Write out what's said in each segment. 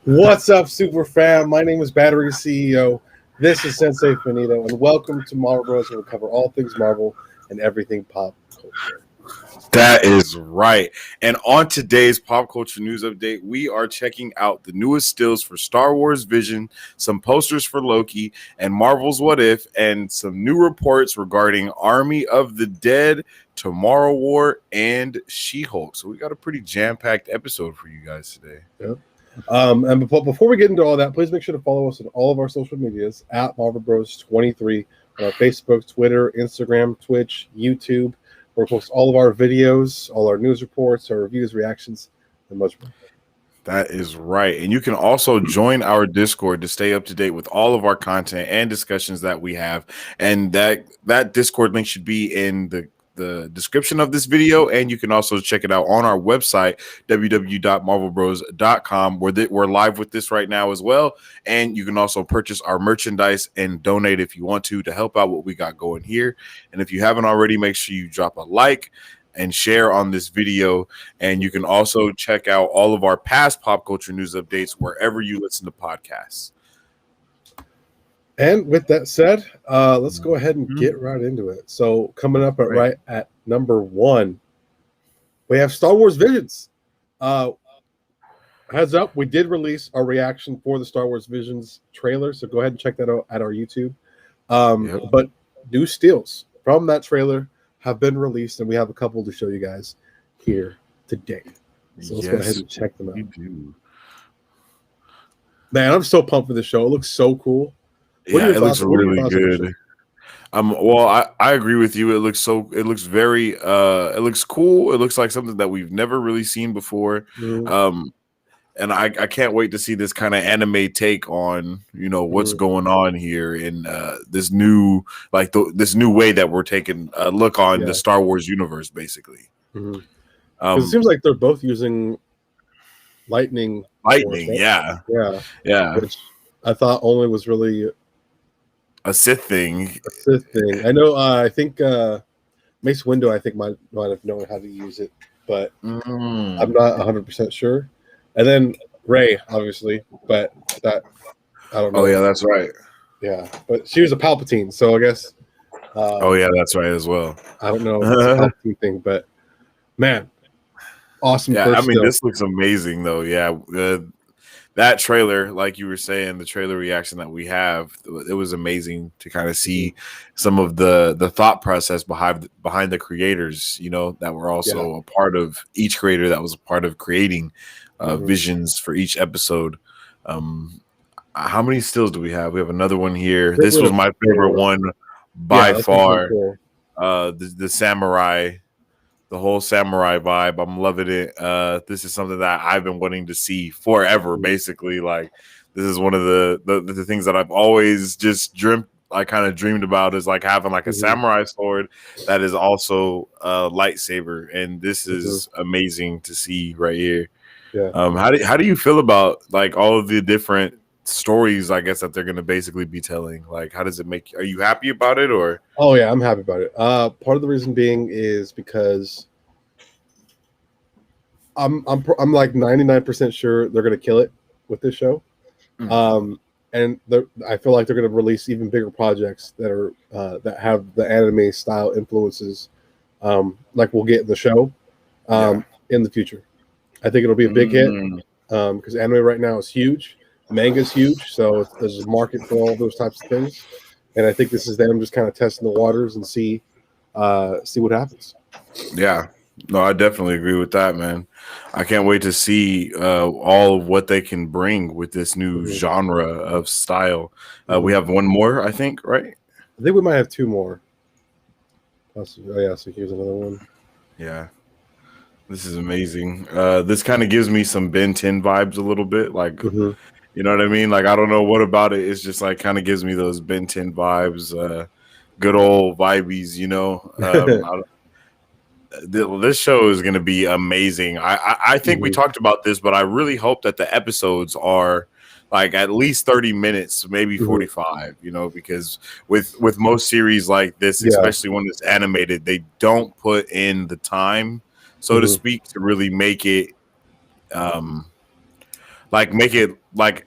What's up, Super Fam? My name is Battery CEO. This is Sensei Finito, and welcome to Marvel Bros, where we cover all things Marvel and everything pop culture. That is right. And on today's pop culture news update, we are checking out the newest stills for Star Wars Vision, some posters for Loki, and Marvel's What If, and some new reports regarding Army of the Dead, Tomorrow War, and She-Hulk. So we got a pretty jam-packed episode for you guys today. Yep. And before we get into all that, please make sure to follow us on all of our social medias at Marvel Bros 23 on our Facebook, Twitter, Instagram, Twitch, YouTube. Where we post all of our videos, all our news reports, our reviews, reactions, and much more. That is right. And you can also join our Discord to stay up to date with all of our content and discussions that we have. And that Discord link should be in the description of this video, and you can also check it out on our website www.marvelbros.com. We're live with this right now as well, and you can also purchase our merchandise and donate if you want to help out what we got going here. And if you haven't already, make sure you drop a like and share on this video, and you can also check out all of our past pop culture news updates wherever you listen to podcasts. And with that said, let's go ahead and get right into it. So coming up right at number 1, we have Star Wars Visions. Heads up, we did release our reaction for the Star Wars Visions trailer, so go ahead and check that out at our YouTube. But new stills from that trailer have been released, and we have a couple to show you guys here today. So let's go ahead and check them out. Man, I'm so pumped for this show. It looks so cool. Yeah, it looks really good. Well, I agree with you. It looks cool. It looks like something that we've never really seen before. And I can't wait to see this kind of anime take on, what's going on here in this new way that we're taking a look on the Star Wars universe, basically. It seems like they're both using lightning. Yeah. Which I thought only was really a Sith thing. I know. I think Mace Windu, I think might have known how to use it, but I'm not 100% sure. And then Rey, obviously, but that I don't know. Oh yeah, that's right. Yeah, but she was a Palpatine, so I guess. Oh yeah, that's right as well. I don't know if it's a Palpatine thing, but man, awesome. Yeah, I mean, this looks amazing though. Yeah. That trailer, like you were saying, the trailer reaction that we have, it was amazing to kind of see some of the thought process behind the creators, that were also a part of each creator that was a part of creating visions for each episode. How many stills do we have? We have another one here. This was my favorite one by far. Cool. The samurai. The whole samurai vibe. I'm loving it. This is something that I've been wanting to see forever, basically. Like, this is one of the things that I've always just dreamed about, is like having like a samurai sword that is also a lightsaber. And this is amazing to see right here. Yeah. How do you feel about like all of the different stories, I guess, that they're going to basically be telling? Like, how does it make you? Are you happy about it, or? Oh yeah, I'm happy about it. Part of the reason being is because I'm like 99% sure they're going to kill it with this show. And I feel like they're going to release even bigger projects that are that have the anime style influences, like we'll get in the show in the future. I think it'll be a big hit because anime right now is huge. Manga's huge, so there's a market for all those types of things, and I think this is them just kind of testing the waters and see what happens. Yeah, no, I definitely agree with that, man. I can't wait to see all of what they can bring with this new genre of style. We have one more, I think, right? I think we might have 2 more. Oh yeah, so here's another one. Yeah. This is amazing. This kind of gives me some Ben 10 vibes a little bit, like. You know what I mean? Like, I don't know what about it. It's just like kind of gives me those Ben 10 vibes, good old vibes, This show is going to be amazing. I think we talked about this, but I really hope that the episodes are like at least 30 minutes, maybe 45, because with most series like this, especially when it's animated, they don't put in the time, so to speak, to really make it like make it like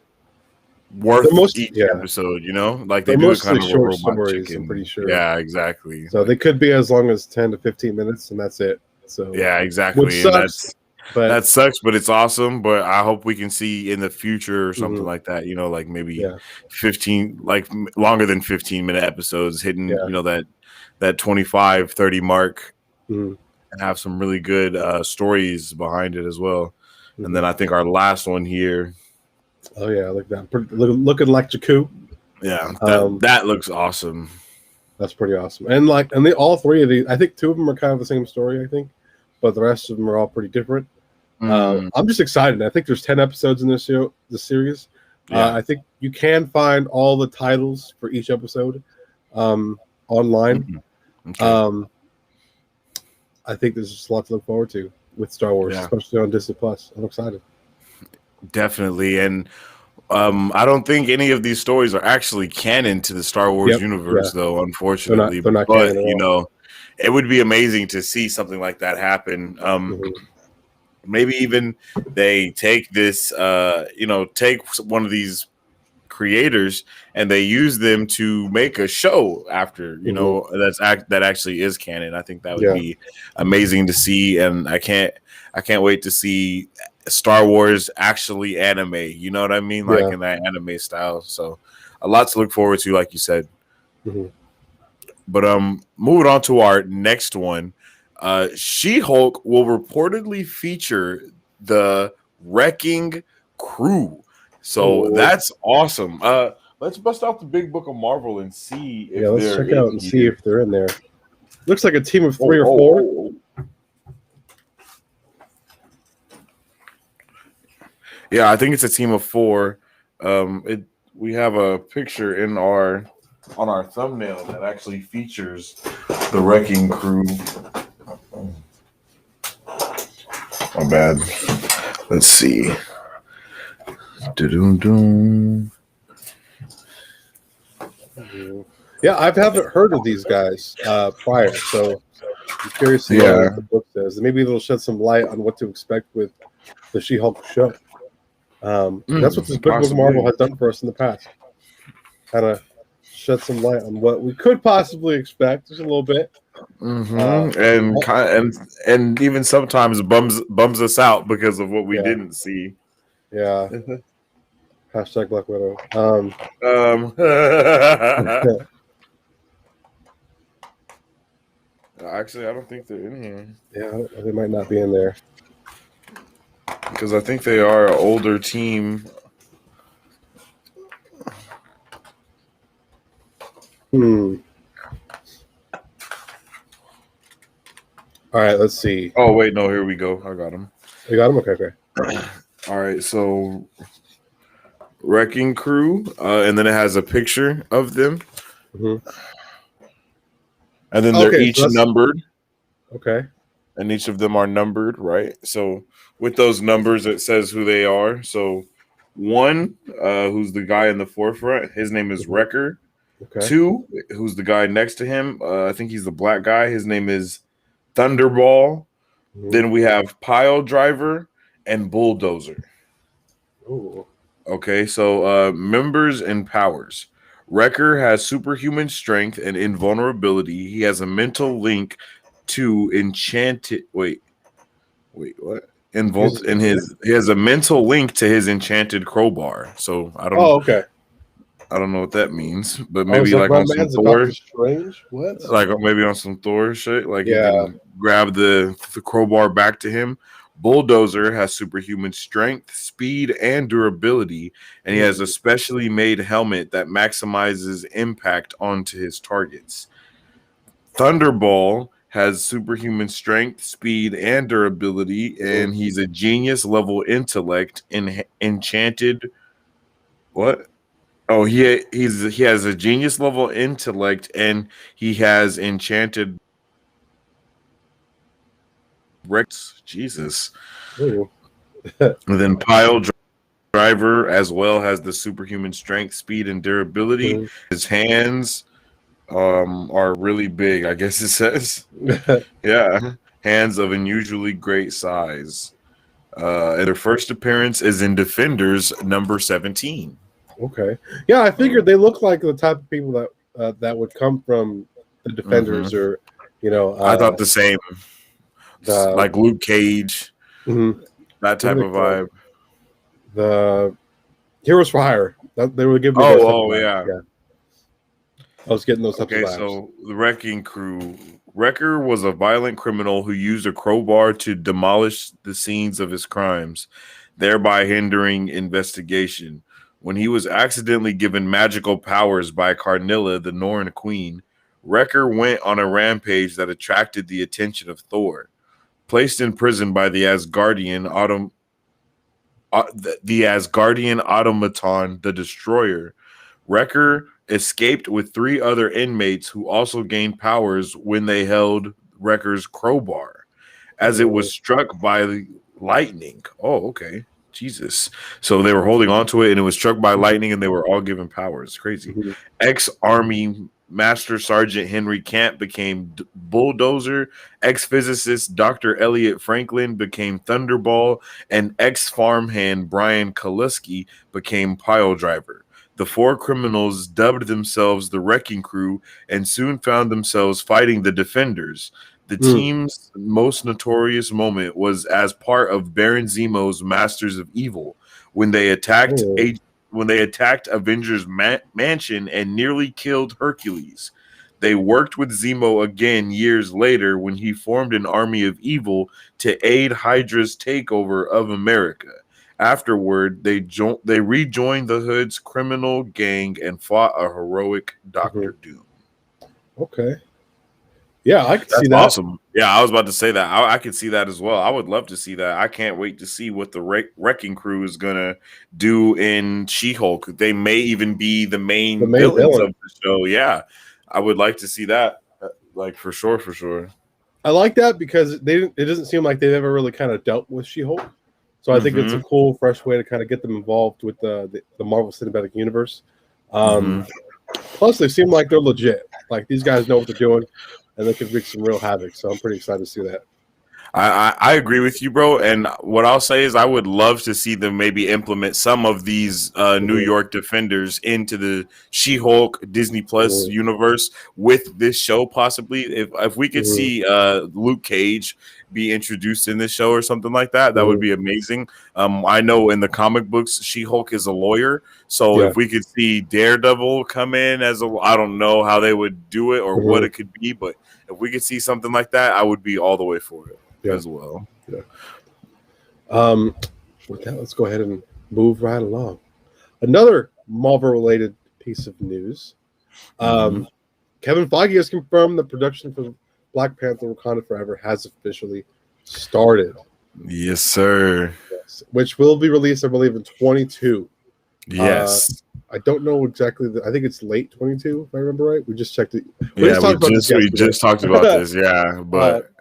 worth each yeah, episode, you know, like they they're do it mostly kind of a short robot stories. I'm pretty chicken. sure. Yeah, exactly. So they could be as long as 10 to 15 minutes, and that's it. So Yeah, which exactly. And sucks, but that sucks, but it's awesome. But I hope we can see in the future or something mhm, like that, you know, like maybe yeah, 15, like longer than 15-minute episodes hitting, yeah, you know, that 25, 30 mark, mhm, and have some really good stories behind it as well. And then mhm. I think our last one here, Oh yeah, like that. Looking like Jakku. yeah, Um, that looks awesome. that's pretty awesome. And they all three of these, I think two of them are kind of the same story. I think, but the rest of them are all pretty different. I'm just excited. I think there's 10 episodes in this show, the series. Yeah. I think you can find all the titles for each episode online. Mhm. Okay. I think there's just a lot to look forward to with Star Wars, Yeah. especially on Disney Plus. I'm excited. Definitely. And I don't think any of these stories are actually canon to the Star Wars Yep. universe, Yeah. though, unfortunately. They're not But, canon at you all. know, it would be amazing to see something like that happen. Mhm. Maybe even they take this, you know, take one of these creators and they use them to make a show after, you know, that actually is canon. I think that would Yeah. be amazing to see, and I can't wait to see Star Wars actually anime, you know what I mean, like Yeah. in that anime style. So a lot to look forward to, like you said. Mhm. But moving on to our next one, She-Hulk will reportedly feature the Wrecking Crew. So that's awesome. Let's bust out the big book of Marvel and see if let's they're check out and see if they're in there. Looks like a team of 3 or 4. Yeah, I think it's a team of 4. We have a picture on our thumbnail that actually features the Wrecking Crew. My bad. Let's see. Yeah, I haven't heard of these guys prior, so I'm curious to know what the book says. Maybe it'll shed some light on what to expect with the She-Hulk show. That's what this book of Marvel has done for us in the past. Kind of shed some light on what we could possibly expect, just a little bit. And even sometimes bums us out because of what we didn't see. Yeah. Hashtag Black Widow. Actually, I don't think they're in here. Yeah, they might not be in there. Because I think they are an older team. All right, let's see. Oh, wait, no, here we go. I got them. You got them? Okay. All right, so Wrecking Crew, and then it has a picture of them. Mm-hmm. And then they're each numbered. Okay. And each of them are numbered, right? So with those numbers, it says who they are. So 1, who's the guy in the forefront, his name is Wrecker. Okay. 2, who's the guy next to him, I think he's the black guy. His name is Thunderball. Mm-hmm. Then we have Pile Driver and Bulldozer. Ooh. Okay, so members and powers. Wrecker has superhuman strength and invulnerability. He has a mental link to enchanted. Wait, what? He has a mental link to his enchanted crowbar. So I don't know. Okay. I don't know what that means, but maybe like on some Thor. Strange. What? Like maybe on some Thor shit. Like he can grab the crowbar back to him. Bulldozer has superhuman strength, speed, and durability, and he has a specially made helmet that maximizes impact onto his targets. Thunderball has superhuman strength, speed, and durability, and he's a genius level intellect in enchanted. What? Oh, he has a genius level intellect, and he has enchanted. Rex, Jesus. And then Pile Driver as well has the superhuman strength, speed, and durability. His hands are really big, I guess it says. Yeah, hands of unusually great size. And their first appearance is in Defenders number 17. Okay. Yeah, I figured they look like the type of people that would come from the Defenders, or I thought the same, the like Luke Cage, mhm. that What are type they of called? vibe. The Heroes for Hire. They would give me those type of Oh, vibes. yeah. Yeah, I was getting those types of Okay, vibes. so the Wrecking Crew. Wrecker was a violent criminal who used a crowbar to demolish the scenes of his crimes, thereby hindering investigation. When he was accidentally given magical powers by Carnilla, the Norn queen, Wrecker went on a rampage that attracted the attention of Thor. Placed in prison by the Asgardian automaton, the Destroyer, Wrecker escaped with three other inmates who also gained powers when they held Wrecker's crowbar, as it was struck by the lightning. Oh, okay. Jesus. So they were holding on to it and it was struck by lightning and they were all given powers. Crazy. Mhm. Ex-Army Master Sergeant Henry Camp became Bulldozer. Ex-physicist Dr. Elliot Franklin became Thunderball. And ex-farmhand Brian Kaluski became Pile Driver. The four criminals dubbed themselves the Wrecking Crew and soon found themselves fighting the Defenders. The team's most notorious moment was as part of Baron Zemo's Masters of Evil when they attacked Avengers Mansion and nearly killed Hercules. They worked with Zemo again years later when he formed an army of evil to aid Hydra's takeover of America. Afterward, they rejoined the Hood's criminal gang and fought a heroic Doctor Doom. Okay. Yeah, I could see That's that. awesome. Yeah, I was about to say that. I could see that as well. I would love to see that. I can't wait to see what the Wrecking Crew is gonna do in She-Hulk. They may even be the main villains villain of the show. Yeah, I would like to see that. Like for sure, for sure. I like that because it doesn't seem like they've ever really kind of dealt with She-Hulk. So I think it's a cool, fresh way to kind of get them involved with the Marvel Cinematic Universe. Plus, they seem like they're legit. Like these guys know what they're doing, and they can wreak some real havoc. So I'm pretty excited to see that. I agree with you, bro. And what I'll say is I would love to see them maybe implement some of these New York Defenders into the She-Hulk Disney Plus universe with this show, possibly. If we could see Luke Cage be introduced in this show or something like that, that would be amazing. I know in the comic books, She-Hulk is a lawyer. So if we could see Daredevil come in as I don't know how they would do it or what it could be, but if we could see something like that, I would be all the way for it. As well. Yeah. With that, let's go ahead and move right along. Another Marvel-related piece of news. Kevin Feige has confirmed the production for Black Panther: Wakanda Forever has officially started. Yes, sir. Yes. Which will be released, I believe, in 22. Yes. I don't know exactly. I think it's late 22, if I remember right. We just checked it. We just talked about this. Yeah, but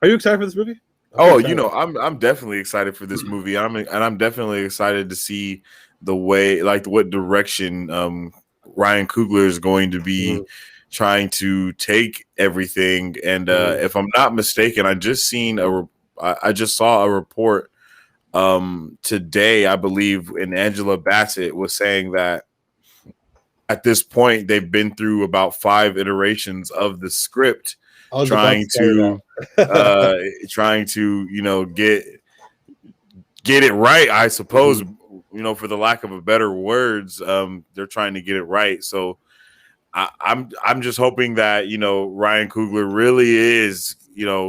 are you excited for this movie? I'm definitely excited for this movie. I'm definitely excited to see the way, like, what direction Ryan Coogler is going to be trying to take everything. And if I'm not mistaken, I just saw a report today, I believe, and Angela Bassett was saying that at this point they've been through about 5 iterations of the script, trying to get it right, I suppose. For the lack of a better words, they're trying to get it right. So I'm just hoping that Ryan Coogler really is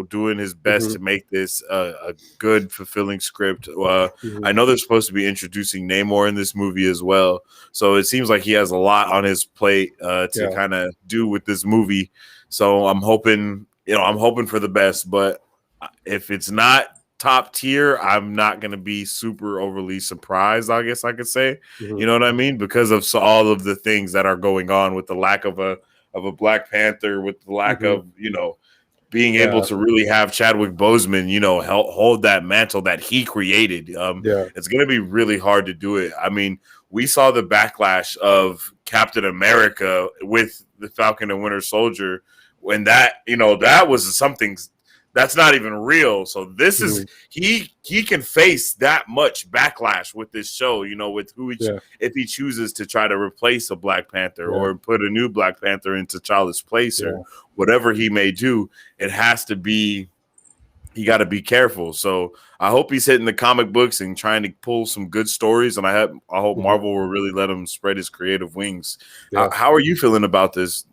doing his best to make this a good, fulfilling script. I know they're supposed to be introducing Namor in this movie as well, so it seems like he has a lot on his plate to kind of do with this movie. So I'm hoping for the best, but if it's not top tier, I'm not going to be super overly surprised, I guess I could say. You know what I mean? Because of all of the things that are going on with the lack of a Black Panther, with the lack of, being able to really have Chadwick Boseman, hold that mantle that he created. It's going to be really hard to do it. I mean, we saw the backlash of Captain America with the Falcon and Winter Soldier when that was something that's not even real. So this is Mhm. he can face that much backlash with this show, with Yeah. if he chooses to try to replace a Black Panther Yeah. or put a new Black Panther into T'Challa's place or Yeah. whatever he may do, it has to be. You got to be careful. So I hope he's hitting the comic books and trying to pull some good stories. And I hope Mhm. Marvel will really let him spread his creative wings. Yeah. How are you feeling about this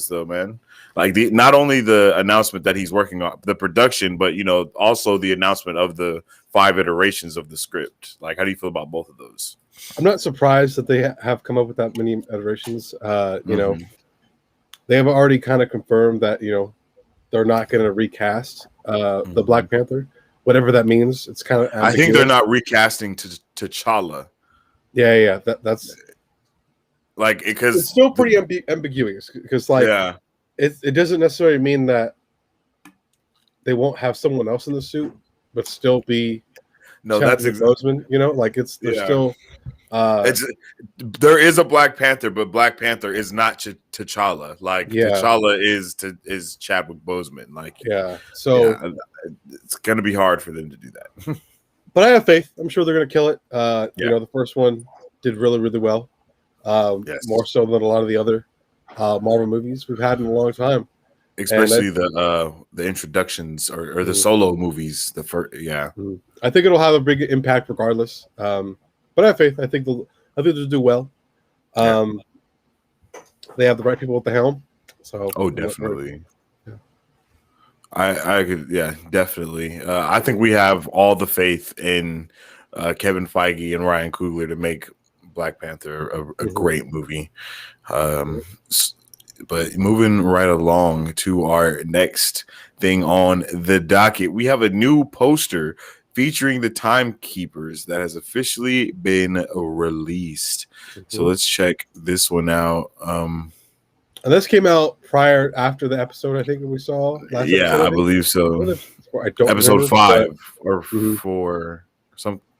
though, man? Like not only the announcement that he's working on the production, but also the announcement of the 5 iterations of the script. Like, how do you feel about both of those? I'm not surprised that they have come up with that many iterations. They have already kind of confirmed that they're not going to recast the Black Panther, whatever that means. It's kind of I think they're ambiguous. not recasting T'Challa. Yeah. That's like it's because still pretty ambiguous because it doesn't necessarily mean that they won't have someone else in the suit, but still be Chadwick Boseman. They're still. There is a Black Panther, but Black Panther is not T'Challa. Like T'Challa is Chadwick Boseman. Like so it's gonna be hard for them to do that. But I have faith. I'm sure they're gonna kill it. The first one did really, really well. More so than a lot of the other Marvel movies we've had in a long time. Especially the introductions or the solo movies. The first, I think it'll have a big impact regardless. But I have faith. I think they'll do well. They have the right people at the helm. So definitely. I could definitely. I think we have all the faith in Kevin Feige and Ryan Coogler to make Black Panther a great movie. But moving right along to our next thing on the docket, we have a new poster featuring the Timekeepers that has officially been released. So let's check this one out. And this came out after the episode, I think we saw last episode. I believe so. I don't episode remember, 5 or 4.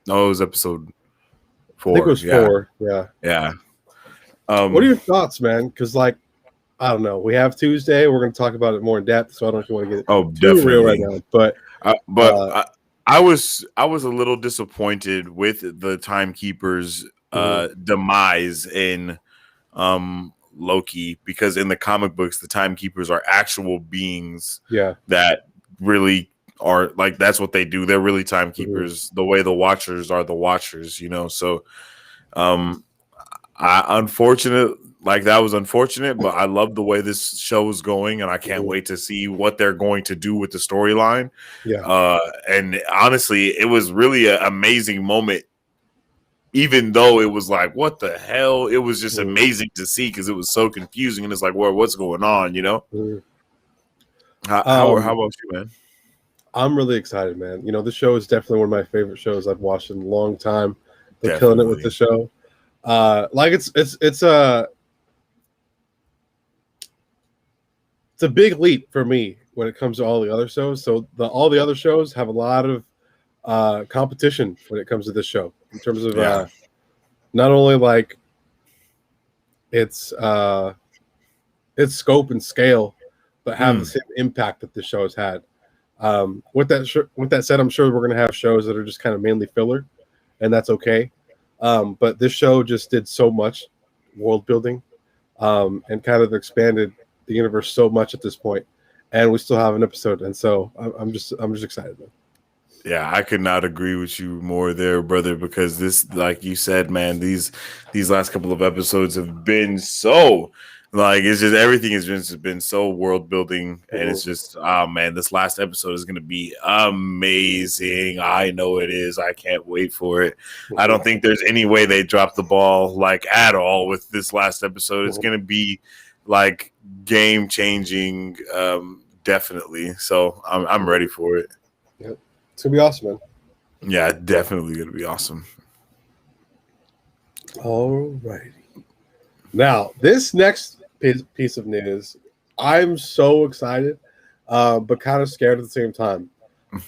No, it was episode 4. I think it was 4. Yeah. What are your thoughts, man? Because I don't know. We have Tuesday. We're going to talk about it more in depth. So I don't know if you want to get too real right now. But I was a little disappointed with the Timekeepers' demise in Loki, because in the comic books the Timekeepers are actual beings that really are that's what they do. They're really timekeepers the way the Watchers are the Watchers, so that was unfortunate, but I love the way this show is going, and I can't wait to see what they're going to do with the storyline. And honestly, it was really an amazing moment. Even though it was what the hell? It was just amazing to see because it was so confusing, and it's what's going on, How about you, man? I'm really excited, man. This show is definitely one of my favorite shows I've watched in a long time. They're killing it with the show. It's a big leap for me when it comes to all the other shows. So all the other shows have a lot of competition when it comes to this show in terms of not only its scope and scale, but have the same impact that this show has had. With that said, I'm sure we're going to have shows that are just kind of mainly filler, and that's okay. But this show just did so much world building and kind of expanded the universe so much at this point, and we still have an episode, and so I'm just excited, man. Yeah, I could not agree with you more there, brother, because this, like you said, man, these last couple of episodes have been so it's just everything has just been so world building, and it's just man, this last episode is going to be amazing. I know it is. I can't wait for it. I don't think there's any way they drop the ball at all with this last episode. It's going to be game changing, definitely. So I'm ready for it. Yep. It's gonna be awesome, man. Yeah, definitely gonna be awesome. All righty. Now, this next piece of news, I'm so excited, but kind of scared at the same time.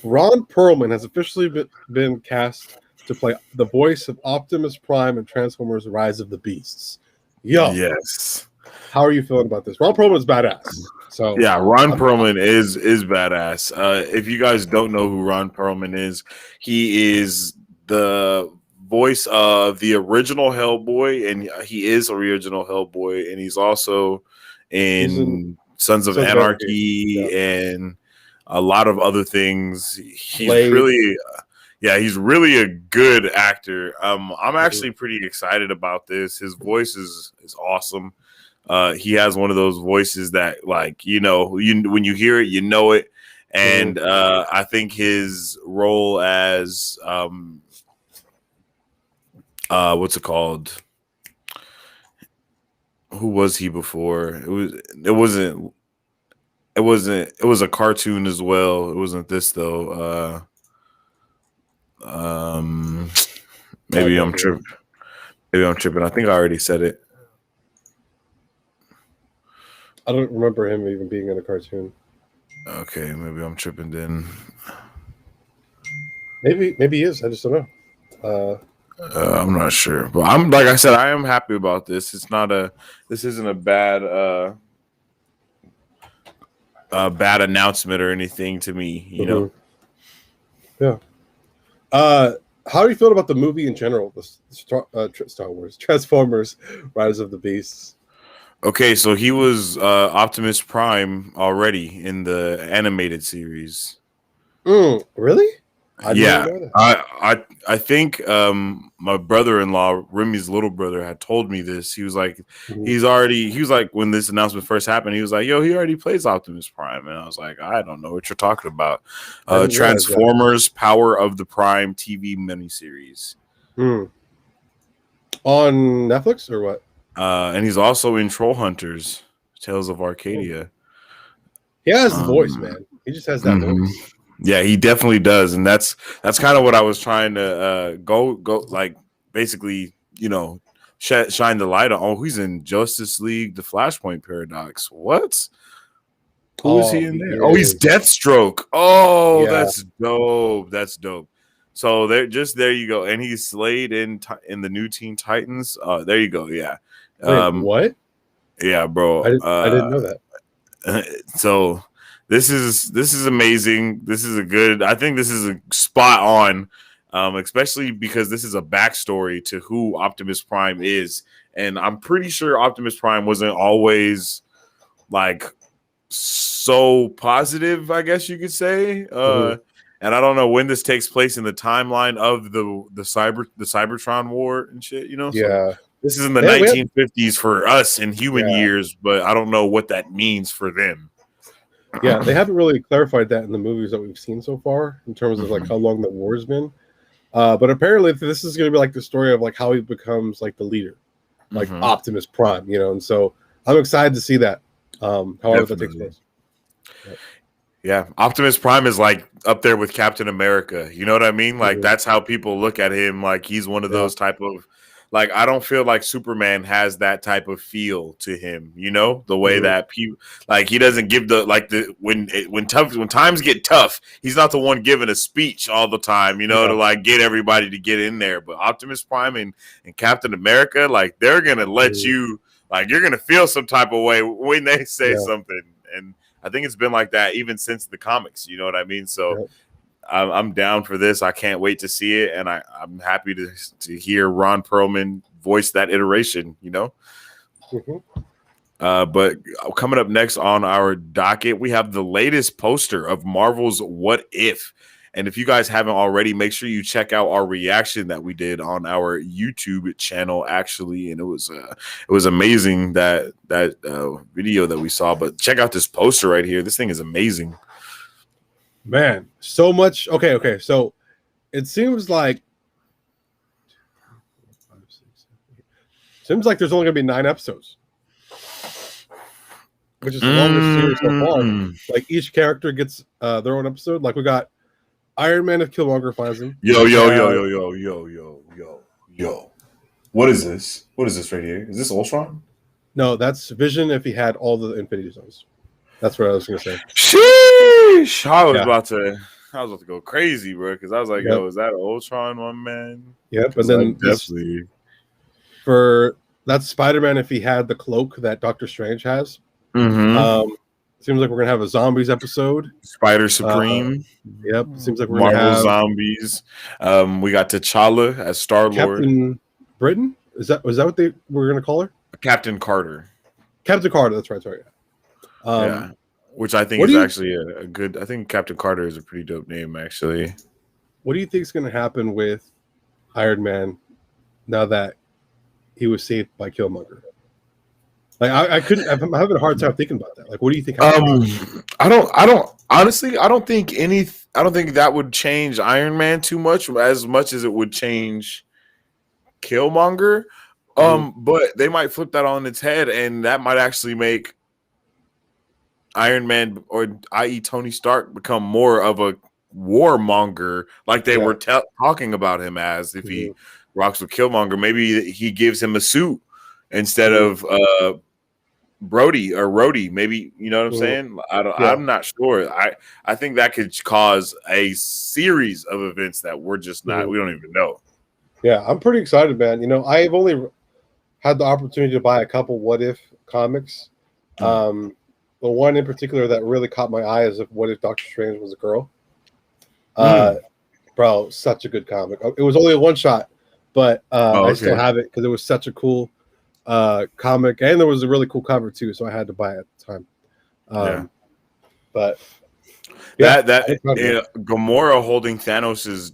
Ron Perlman has officially been cast to play the voice of Optimus Prime in Transformers: Rise of the Beasts. Yo, yes. How are you feeling about this? Ron Perlman is badass. So yeah, Ron Perlman is badass. If you guys don't know who Ron Perlman is, he is the voice of the original Hellboy, and he is original Hellboy, and he's also he's in in Sons of Sons of Anarchy. Yeah. Anarchy and a lot of other things. He's Blade. really, yeah, he's really a good actor. I'm actually pretty excited about this. His voice is awesome. He has one of those voices that, like, you when you hear it, you know it. And I think his role as what's it called? Who was he before? It was a cartoon as well. It wasn't this though. Maybe I'm tripping. Maybe I'm tripping. I think I already said it. I don't remember him even being in a cartoon. Okay, maybe I'm tripping then. Maybe he is. I just don't know. I'm not sure, but I'm like I said, I am happy about this. This isn't a bad announcement or anything to me, you know. Yeah. How do you feel about the movie in general? The Star Wars, Transformers, Rise of the Beasts. Okay, so he was Optimus Prime already in the animated series. Really? Yeah, I think my brother-in-law, Remy's little brother, had told me this. He was like, he was like, when this announcement first happened, he was like, yo, he already plays Optimus Prime. And I was like, I don't know what you're talking about. Transformers Power of the Prime TV miniseries. On Netflix or what? And he's also in Troll Hunters, Tales of Arcadia. He has the voice, man. He just has that voice. Yeah, he definitely does, and that's kind of what I was trying to go like basically, shine the light on. Oh, he's in Justice League: The Flashpoint Paradox. What? Who is he in there? Oh, he's Deathstroke. Oh, yeah. That's dope. That's dope. So there you go, and he's Slade in the new Teen Titans. There you go. Yeah. Wait, what? Yeah, bro. I didn't know that. So. This is amazing. I think this is a spot on, especially because this is a backstory to who Optimus Prime is. And I'm pretty sure Optimus Prime wasn't always like so positive, I guess you could say. And I don't know when this takes place in the timeline of the Cybertron war and shit, Yeah. So this is in the 1950s for us in human years, but I don't know what that means for them. Yeah, they haven't really clarified that in the movies that we've seen so far in terms of like how long the war's been. But apparently this is going to be like the story of like how he becomes like the leader, like Optimus Prime, and so I'm excited to see that. However that takes place. Yeah, Optimus Prime is like up there with Captain America. You know what I mean? Like that's how people look at him. Like he's one of those type of. Like, I don't feel like Superman has that type of feel to him, the way that people like he doesn't give when times get tough, he's not the one giving a speech all the time, to like get everybody to get in there. But Optimus Prime and Captain America, like they're gonna let you, like you're gonna feel some type of way when they say something. And I think it's been like that even since the comics, you know what I mean? So I'm down for this. I can't wait to see it, and I'm happy to hear Ron Perlman voice that iteration. But coming up next on our docket, we have the latest poster of Marvel's What If. And if you guys haven't already, make sure you check out our reaction that we did on our YouTube channel, actually. And it was amazing that video that we saw. But check out this poster right here. This thing is amazing. Man, so much. Okay. So it seems like there's only going to be 9 episodes, which is the longest series so far. Like each character gets their own episode. Like we got Iron Man if Killmonger finds him. Yo. What is this? What is this right here? Is this Ultron? No, that's Vision if he had all the Infinity Stones. That's what I was going to say. Sheesh! I was about to go crazy, bro, because I was like, yo, is that Ultron, my man? Yep, and then definitely that's Spider-Man if he had the cloak that Doctor Strange has. Seems like we're gonna have a zombies episode. Spider Supreme. Yep. Seems like we're Marvel gonna have Zombies. We got T'Challa as Star-Lord. Captain Britain. Was that what they were gonna call her? Captain Carter. Captain Carter. That's right. Sorry. Yeah. Which I think is actually a good. I think Captain Carter is a pretty dope name, actually. What do you think is going to happen with Iron Man now that he was saved by Killmonger? Like I'm having a hard time thinking about that. Like, what do you think? I don't honestly. I don't think that would change Iron Man too much as it would change Killmonger. But they might flip that on its head, and that might actually make Iron Man, or i.e. Tony Stark, become more of a warmonger, like they were talking about him as. If he rocks with Killmonger, maybe he gives him a suit instead of Brody or Rhodey. Maybe, you know what I'm saying? I'm not sure. I think that could cause a series of events that we're just not. We don't even know. Yeah, I'm pretty excited, man. You know, I've only had the opportunity to buy a couple What If comics. The one in particular that really caught my eye is What If Doctor Strange was a girl. Bro, such a good comic. It was only a one shot, but I still have it because it was such a cool comic, and there was a really cool cover too, so I had to buy it at the time. But Gamora holding Thanos's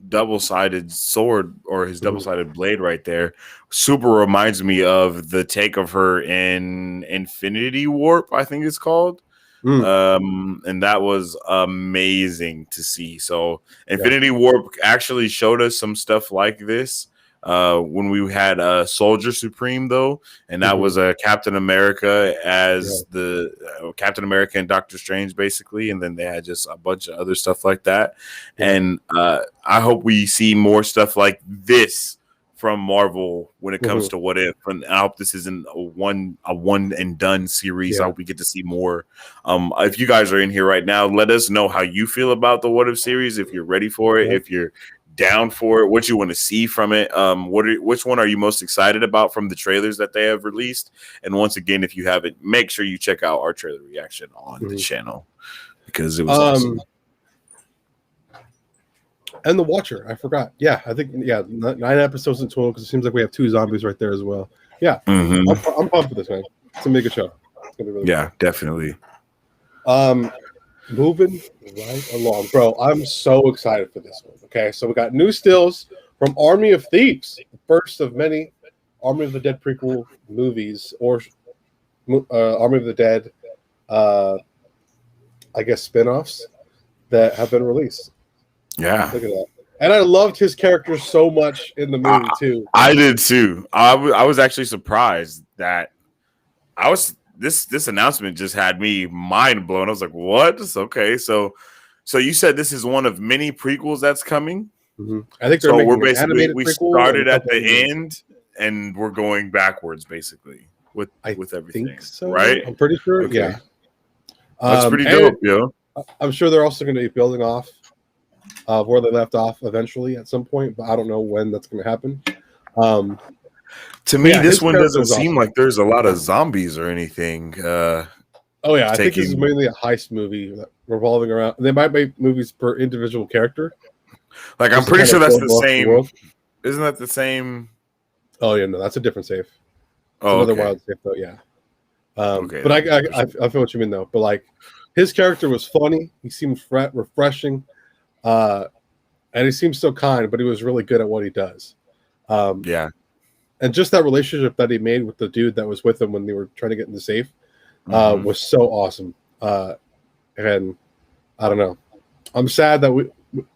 double-sided sword, or his double-sided blade right there, super reminds me of the take of her in Infinity Warp, I think it's called. And that was amazing to see. So Infinity Warp actually showed us some stuff like this when we had Soldier Supreme, though, and that was a Captain America as the Captain America and Doctor Strange, basically, and then they had just a bunch of other stuff like that. And I hope we see more stuff like this from Marvel when it comes to What If, and I hope this isn't a one and done series. I hope we get to see more. If you guys are in here right now, let us know how you feel about the What If series. If you're ready for it, if you're down for it, what you want to see from it. Which one are you most excited about from the trailers that they have released? And once again, if you haven't, make sure you check out our trailer reaction on the channel, because it was awesome. And The Watcher, I forgot. Yeah, I think 9 episodes in total, because it seems like we have 2 zombies right there as well. Yeah, I'm pumped for this, man. It's gonna be a good show. It's gonna be really fun. Definitely. Moving right along, bro. I'm so excited for this one. Okay, so we got new stills from Army of Thieves, the first of many Army of the Dead prequel movies, or Army of the Dead, I guess, spin-offs that have been released. Yeah, look at that. And I loved his character so much in the movie too. I did too. I was actually surprised that this announcement just had me mind blown. I was like, "What? Okay, so you said this is one of many prequels that's coming." I think so. We're basically we started at the end and we're going backwards, basically with everything. Think so. Right? I'm pretty sure. Okay. Yeah, that's pretty dope, yo. I'm sure they're also going to be building off where they left off eventually at some point, but I don't know when that's going to happen. To me, this one doesn't seem like there's a lot of zombies or anything. I think this is mainly a heist movie revolving around. They might make movies per individual character. Like, I'm pretty sure that's the same. Isn't that the same? Oh yeah, no, that's a different safe. Oh, another wild safe though. Yeah. But I feel what you mean though. But like, his character was funny. He seemed refreshing. And he seems so kind, but he was really good at what he does. And just that relationship that he made with the dude that was with him when they were trying to get in the safe was so awesome. And I don't know. I'm sad that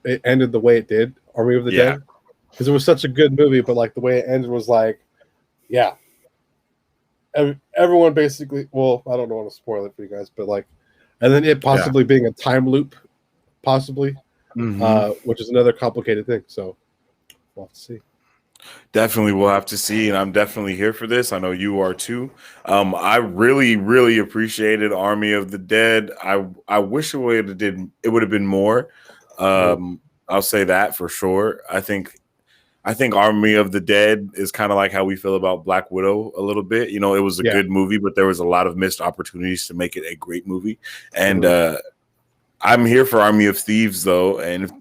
it ended the way it did, Army of the Dead, because it was such a good movie, but like the way it ended was like, everyone basically. Well, I don't want to spoil it for you guys, but like, and then it possibly being a time loop, possibly. Which is another complicated thing. So we'll have to see. Definitely, we'll have to see, and I'm definitely here for this. I know you are too. I really, really appreciated Army of the Dead. I wish it would have been more. I'll say that for sure. I think I think Army of the Dead is kind of like how we feel about Black Widow a little bit. You know, it was a good movie, but there was a lot of missed opportunities to make it a great movie. And I'm here for Army of Thieves though, and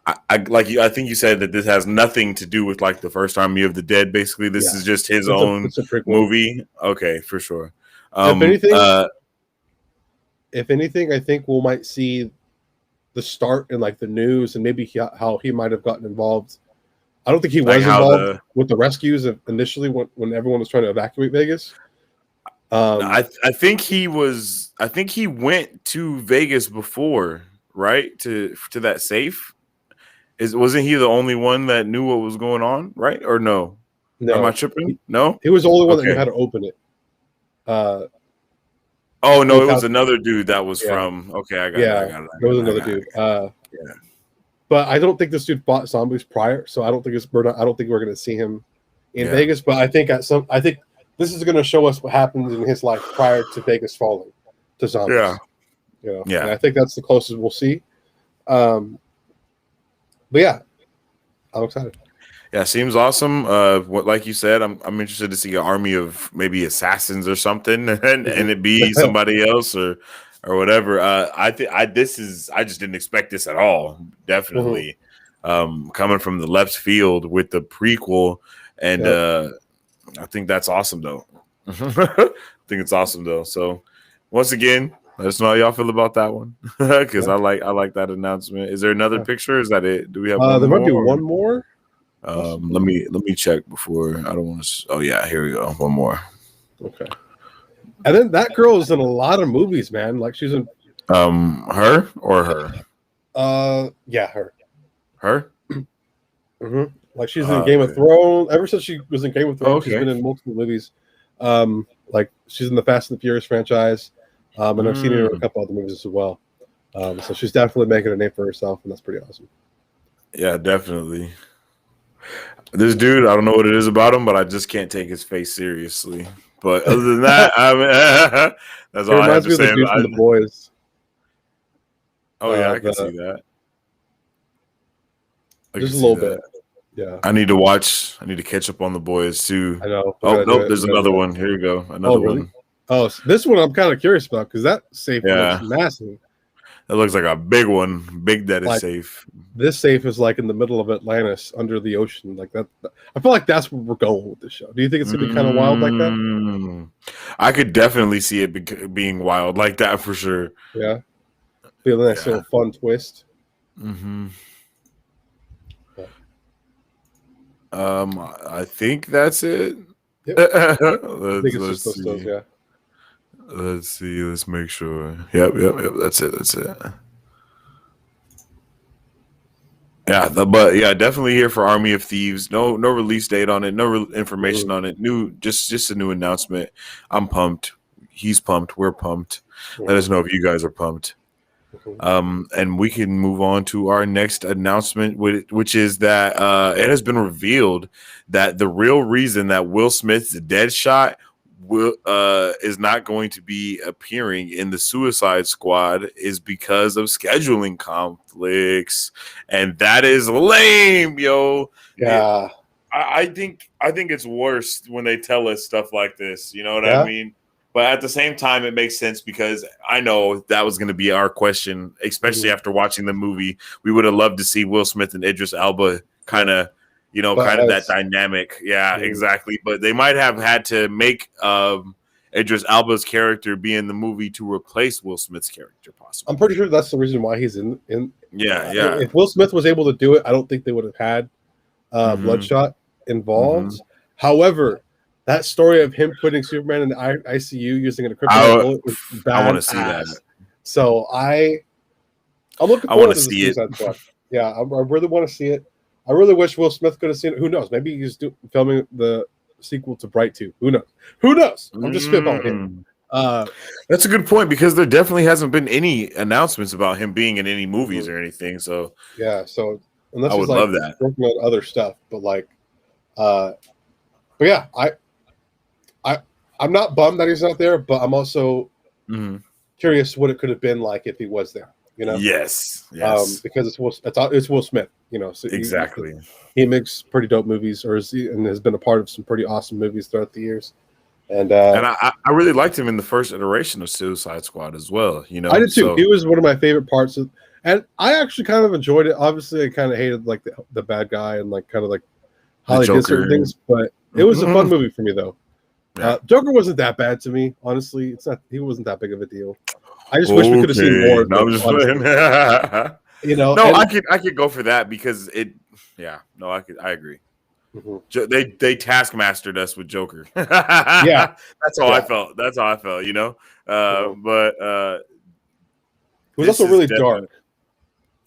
I like you. I think you said that this has nothing to do with like the first Army of the Dead. Basically, this is just his own it's a prequel movie. Okay, for sure. If anything, I think we might see the start in like the news and maybe how he might have gotten involved. I don't think he was involved with the rescues initially when everyone was trying to evacuate Vegas. I think he was. I think he went to Vegas before, right? To that safe. Wasn't he the only one that knew what was going on, right? Or no? No. Am I tripping? No? He was the only one that knew how to open it. Oh no, it was another dude that was from. Okay, I got it. There was another dude. But I don't think this dude fought zombies prior, so I don't think we're going to see him in Vegas. But I think this is going to show us what happens in his life prior to Vegas falling to zombies. Yeah, And I think that's the closest we'll see. But yeah, I'm excited. Yeah, seems awesome. Like you said, I'm interested to see an army of maybe assassins or something, and it be somebody else or whatever. I just didn't expect this at all. Definitely, coming from the left field with the prequel, and I think that's awesome though. I think it's awesome though. So once again, let us know how y'all feel about that one, because I like that announcement. Is there another picture? Is that it? Do we have one there more? Might be one more. Let me check before. I don't want to. Oh yeah, here we go. One more. Okay. And then that girl is in a lot of movies, man. Like she's in. Her or her? Yeah, her. Her. Like she's in Game of Thrones. Ever since she was in Game of Thrones, she's been in multiple movies. Like she's in the Fast and the Furious franchise. And I've seen her in a couple other movies as well. So she's definitely making a name for herself, and that's pretty awesome. Yeah, definitely. This dude, I don't know what it is about him, but I just can't take his face seriously. But other than that, I mean, that's all I have to say. From The Boys. Oh yeah, I can see that. Just a little bit. Yeah. I need to catch up on The Boys too. I know. Oh nope, there's another one. Here you go. Another one. Oh, so this one I'm kind of curious about because that safe looks massive. It looks like a big one. Big that is safe. This safe is like in the middle of Atlantis, under the ocean, like that. I feel like that's where we're going with this show. Do you think it's gonna be kind of wild like that? I could definitely see it being wild like that for sure. Yeah, feel a nice little fun twist. I think that's it. Yep. I think it's just those, yeah. Let's see. Let's make sure. Yep. That's it. Yeah, but definitely here for Army of Thieves. No release date on it. No information on it. Just a new announcement. I'm pumped. He's pumped. We're pumped. Let us know if you guys are pumped. And we can move on to our next announcement, which is that it has been revealed that the real reason that Will Smith's Deadshot is not going to be appearing in the Suicide Squad is because of scheduling conflicts, and that is lame, yo. Yeah, I think it's worse when they tell us stuff like this. You know what I mean? But at the same time, it makes sense because I know that was going to be our question, especially after watching the movie. We would have loved to see Will Smith and Idris Elba kind of that dynamic. Yeah, exactly. But they might have had to make Idris Elba's character be in the movie to replace Will Smith's character, possibly. I'm pretty sure that's the reason why he's in. Yeah. If Will Smith was able to do it, I don't think they would have had Bloodshot involved. However, that story of him putting Superman in the ICU using a kryptonite bullet was bad. I want to see that. So I'm looking forward to see it. Yeah, I really want to see it. I really wish Will Smith could have seen it. Who knows? Maybe he's filming the sequel to Bright 2. Who knows? I'm just spitballing him. That's a good point because there definitely hasn't been any announcements about him being in any movies or anything. So so unless I would love that. Working on other stuff, but yeah, I'm not bummed that he's not there, but I'm also curious what it could have been like if he was there. you know. Yes. Because it's Will Smith, you know. So Exactly. he makes pretty dope movies, and has been a part of some pretty awesome movies throughout the years. And I really liked him in the first iteration of Suicide Squad as well. You know, I did too. So He was one of my favorite parts of, and I actually kind of enjoyed it. Obviously, I kind of hated like the bad guy and like kind of like how the they did certain Joker. things, but it was a fun movie for me though. Yeah. Joker wasn't that bad to me, honestly. He wasn't that big of a deal. I just wish we could have seen more of No, him, I'm just honestly. playing. You know, No, I could go for that because it. Yeah, no, I agree. They taskmastered us with Joker. Yeah, that's how I felt. That's how I felt. You know, but it was also really dark.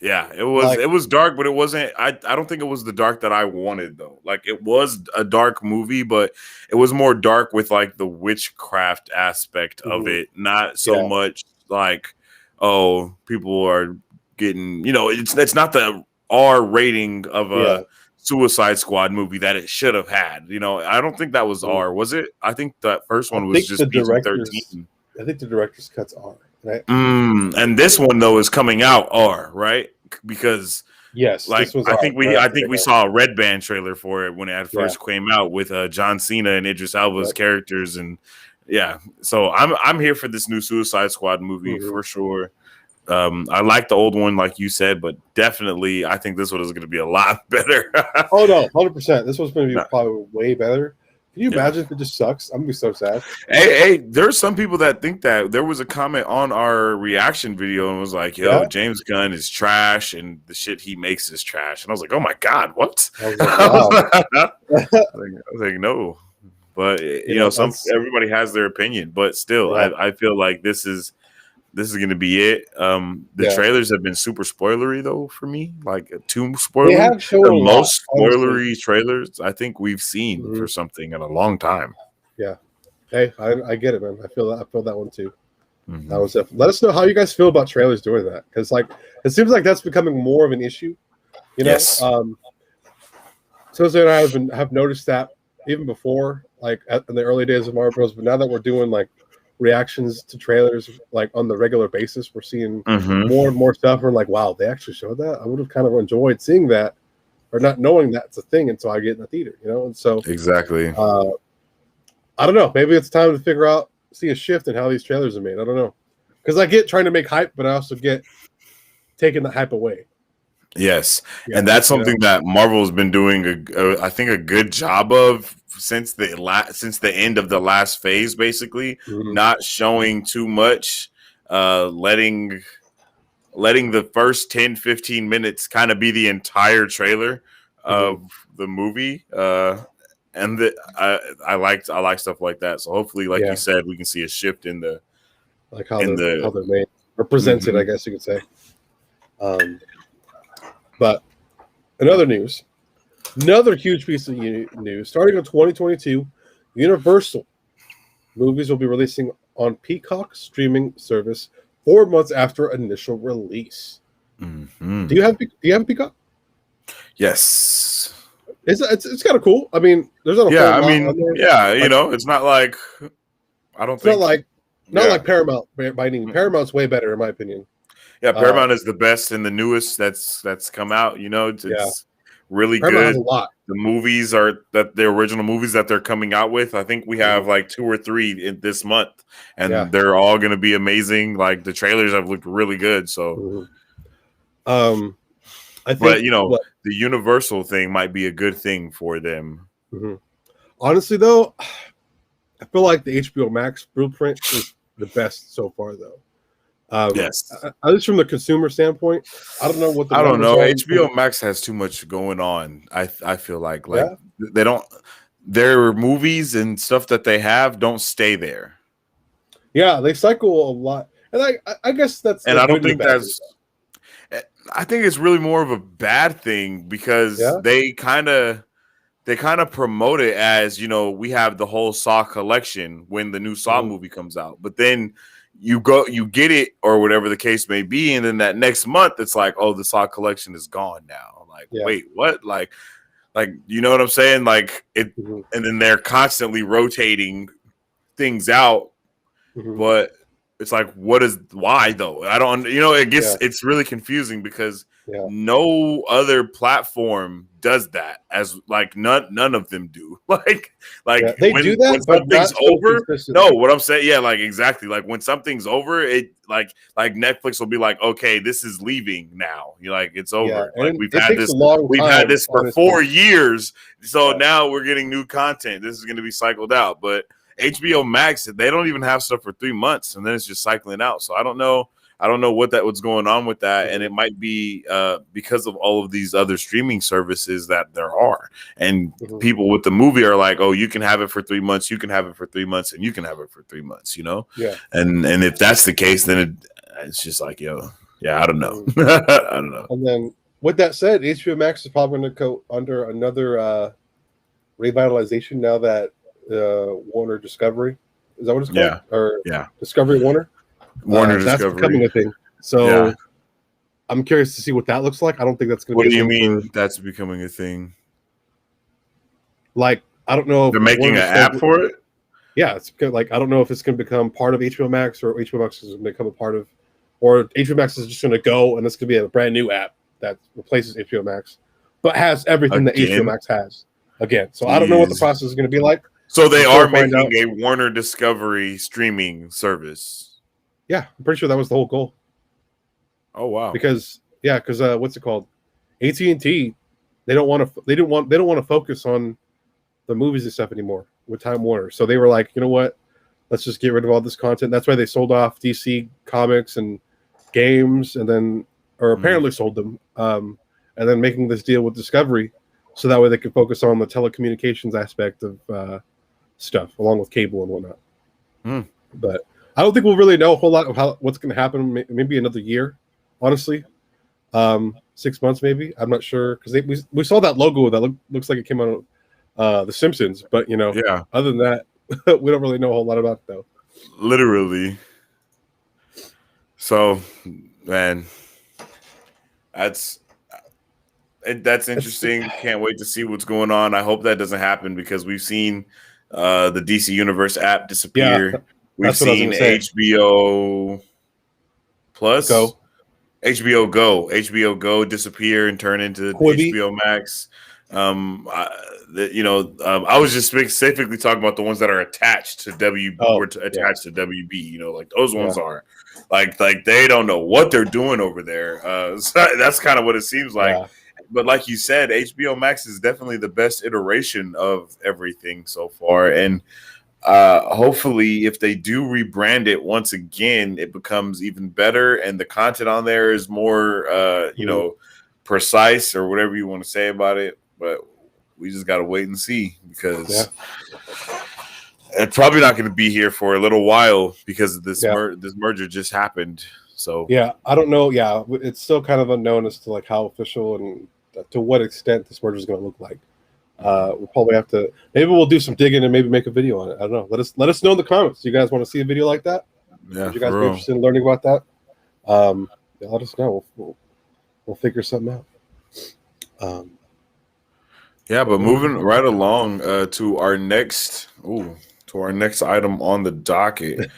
Yeah, it was. Like, it was dark, but it wasn't. I don't think it was the dark that I wanted though. Like it was a dark movie, but it was more dark with like the witchcraft aspect of it, not so much like, oh, people are getting. You know, it's not the R rating of a Suicide Squad movie that it should have had. You know, I don't think that was R. Was it? I think that first one was just PG-13. I think the director's cuts are. Right? And this one though is coming out R, right? Because like I think we saw a Red Band trailer for it when it first came out with John Cena and Idris Elba's characters, and so I'm here for this new Suicide Squad movie for sure. I like the old one, like you said, but definitely I think this one is going to be a lot better. Oh no, 100%. This one's going to be probably way better. Can you imagine if it just sucks? I'm gonna be so sad. Hey, there's some people that think that. There was a comment on our reaction video and was like, "Yo, James Gunn is trash, and the shit he makes is trash." And I was like, "Oh my god, what?" I was like, "No," but you know, everybody has their opinion, but still, I feel like this is going to be it. The trailers have been super spoilery though for me, like too spoilery. The most spoilery trailers I think we've seen for something in a long time. Yeah, hey, I get it, man. I feel that one too. That was let us know how you guys feel about trailers doing that, because like it seems like that's becoming more of an issue. You know, yes. Susan and I have noticed that even before, like in the early days of Marvel Bros. But now that we're doing like reactions to trailers like on the regular basis, we're seeing more and more stuff. We're like, wow, they actually showed that. I would have kind of enjoyed seeing that, or not knowing that's a thing until I get in the theater, you know. And so exactly, I don't know, maybe it's time to see a shift in how these trailers are made. I don't know, because I get trying to make hype, but I also get taking the hype away. Yes, and that's something that Marvel has been doing I think a good job of since the end of the last phase, basically not showing too much, letting the first 10-15 minutes kind of be the entire trailer of the movie, and I like stuff like that. So hopefully, like you said, we can see a shift in the how they're made or presented, I guess you could say. But another huge piece of news, starting in 2022, Universal movies will be releasing on Peacock streaming service 4 months after initial release. Do you have Peacock? Yes. It's kind of cool. I mean, there's not a whole lot on there. You know, it's not like not like Paramount by any means. Paramount's way better in my opinion. Yeah, Paramount is the best and the newest that's come out. You know, it's really Paramount good. Has a lot. The movies are the original movies that they're coming out with. I think we have like 2 or 3 in this month, and they're all going to be amazing. Like the trailers have looked really good. So, I think, but you know, the Universal thing might be a good thing for them. Honestly, though, I feel like the HBO Max blueprint is the best so far, though. Yes, at least from the consumer standpoint, I don't know what I don't know. HBO Max has too much going on. I feel like they don't. Their movies and stuff that they have don't stay there. Yeah, they cycle a lot, and I guess that's. And I don't think that's. I think it's really more of a bad thing because they kind of promote it as, you know, we have the whole Saw collection when the new Saw movie comes out, but then you get it or whatever the case may be, and then that next month it's like, oh, the Saw collection is gone now. Like, wait, what? Like you know what I'm saying? Like it, and then they're constantly rotating things out, but it's like, why though? I don't, it's really confusing because no other platform does that, as like none of them do. Like they when do that, when but not something's so over. consistently. No, what I'm saying, yeah, like exactly. Like when something's over, it like Netflix will be like, okay, this is leaving now. You're like, it's over. Yeah, Like and it takes a long we've had time, this for honestly. 4 years, so now we're getting new content. This is going to be cycled out, but HBO Max, they don't even have stuff for 3 months, and then it's just cycling out. So I don't know what's going on with that, and it might be because of all of these other streaming services that there are, and people with the movie are like, oh, you can have it for 3 months, you can have it for 3 months, and you can have it for 3 months, Yeah. And if that's the case, then it's just like, I don't know, I don't know. And then with that said, HBO Max is probably going to go under another revitalization now that Warner Discovery, is that what it's called? Or Discovery Warner Discovery, that's becoming a thing. So I'm curious to see what that looks like. I don't think that's going to what be do you mean that's becoming a thing? Like, I don't know if they're making an app for it. Yeah, it's like, I don't know if it's going to become part of HBO Max, or HBO Max is going to become a part of, or HBO Max is just going to go and it's going to be a brand new app that replaces HBO Max, but has everything that HBO Max has again. So I don't know what the process is going to be like. So they are making a Warner Discovery streaming service. Yeah, I'm pretty sure that was the whole goal. Oh wow! Because what's it called? AT&T, they don't want to focus on the movies and stuff anymore with Time Warner. So they were like, you know what? Let's just get rid of all this content. That's why they sold off DC Comics and games, and then, or apparently sold them, and then making this deal with Discovery, so that way they could focus on the telecommunications aspect of stuff, along with cable and whatnot. But I don't think we'll really know a whole lot of what's going to happen. Maybe another year, honestly. 6 months maybe. I'm not sure, because we saw that logo that looks like it came out of The Simpsons, but other than that, we don't really know a whole lot about it though. Literally. So, man, that's interesting. Can't wait to see what's going on. I hope that doesn't happen, because we've seen the DC Universe app disappear. Yeah, we've seen HBO Plus, HBO Go disappear and turn into Quibi. HBO Max. I was just specifically talking about the ones that are attached to attached to WB. Like those ones are like they don't know what they're doing over there. So that's kind of what it seems like. Yeah. But like you said, HBO Max is definitely the best iteration of everything so far, and hopefully, if they do rebrand it once again, it becomes even better, and the content on there is more, precise, or whatever you want to say about it. But we just got to wait and see, because it's probably not going to be here for a little while, because this this merger just happened. So I don't know. Yeah, it's still kind of unknown as to like how official and to what extent this merger is going to look like. We'll probably have to. Maybe we'll do some digging and maybe make a video on it. I don't know. Let us know in the comments. Do you guys want to see a video like that? Yeah, would you guys be interested in learning about that? Let us know. We'll figure something out. But moving right along to our next item on the docket.